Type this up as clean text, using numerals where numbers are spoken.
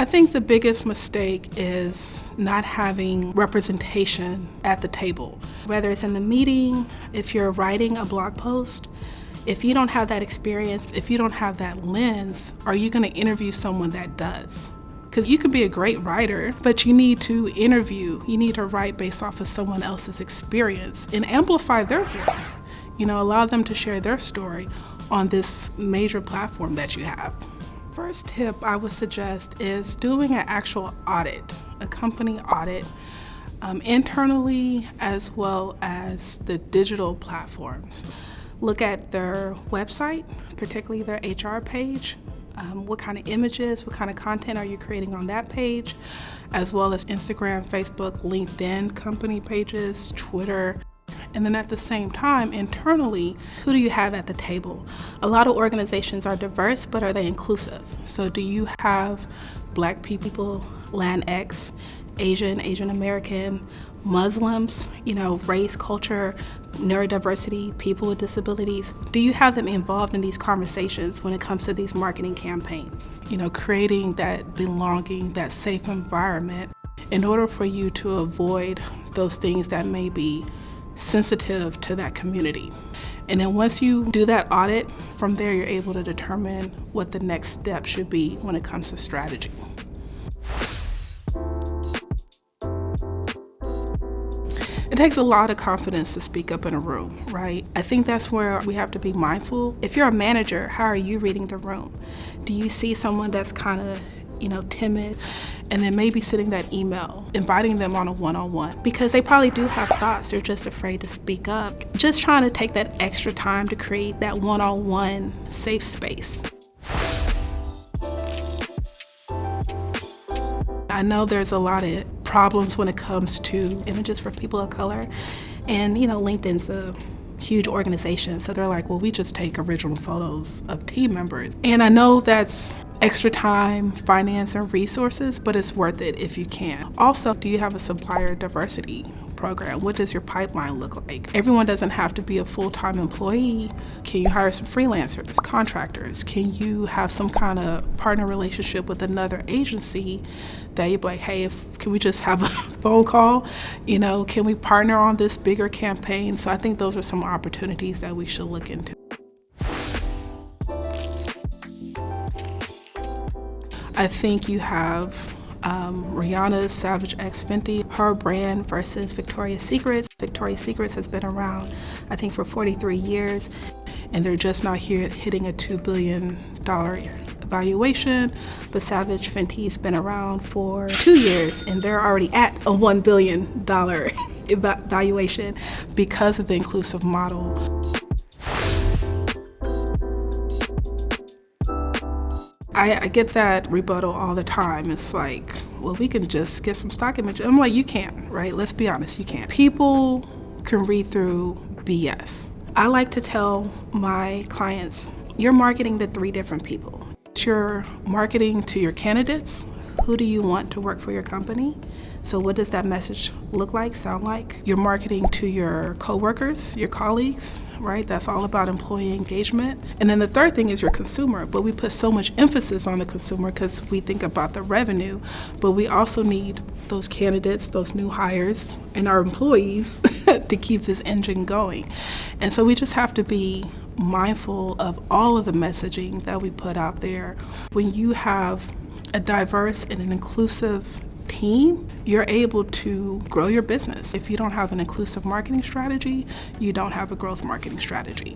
I think the biggest mistake is not having representation at the table. Whether it's in the meeting, if you're writing a blog post, if you don't have that experience, if you don't have that lens, are you going to interview someone that does? Because you can be a great writer, but you need to interview, you need to write based off of someone else's experience and amplify their voice. Allow them to share their story on this major platform that you have. First tip I would suggest is doing an actual audit, a company audit, internally as well as the digital platforms. Look at their website, particularly their HR page. What kind of images, what kind of content are you creating on that page, as well as Instagram, Facebook, LinkedIn company pages, Twitter. And then at the same time, internally, who do you have at the table? A lot of organizations are diverse, but are they inclusive? So do you have Black people, Latinx, Asian American, Muslims, race, culture, neurodiversity, people with disabilities? Do you have them involved in these conversations when it comes to these marketing campaigns? Creating that belonging, that safe environment in order for you to avoid those things that may be sensitive to that community. And then once you do that audit, from there you're able to determine what the next step should be when it comes to strategy. It takes a lot of confidence to speak up in a room, right? I think that's where we have to be mindful. If you're a manager, how are you reading the room? Do you see someone that's kind of timid, and then maybe sending that email, inviting them on a one-on-one, because they probably do have thoughts, they're just afraid to speak up. Just trying to take that extra time to create that one-on-one safe space. I know there's a lot of problems when it comes to images for people of color, and LinkedIn's a huge organization, so they're like, well, we just take original photos of team members. And I know that's extra time, finance, and resources, but it's worth it if you can. Also, do you have a supplier diversity program? What does your pipeline look like? Everyone doesn't have to be a full-time employee. Can you hire some freelancers, contractors? Can you have some kind of partner relationship with another agency that you're like, hey, can we just have a phone call? Can we partner on this bigger campaign? So I think those are some opportunities that we should look into. I think you have Rihanna's Savage X Fenty, her brand versus Victoria's Secret. Victoria's Secret has been around, I think, for 43 years, and they're just not here hitting a $2 billion valuation, but Savage Fenty's been around for 2 years, and they're already at a $1 billion valuation because of the inclusive model. I get that rebuttal all the time. It's like, well, we can just get some stock images. I'm like, you can't, right? Let's be honest, you can't. People can read through BS. I like to tell my clients, you're marketing to 3 different people. You're marketing to your candidates. Who do you want to work for your company? So what does that message look like, sound like? You're marketing to your coworkers, your colleagues, right? That's all about employee engagement. And then the third thing is your consumer, but we put so much emphasis on the consumer because we think about the revenue, but we also need those candidates, those new hires, and our employees to keep this engine going. And so we just have to be mindful of all of the messaging that we put out there. When you have a diverse and an inclusive team, you're able to grow your business. If you don't have an inclusive marketing strategy, you don't have a growth marketing strategy.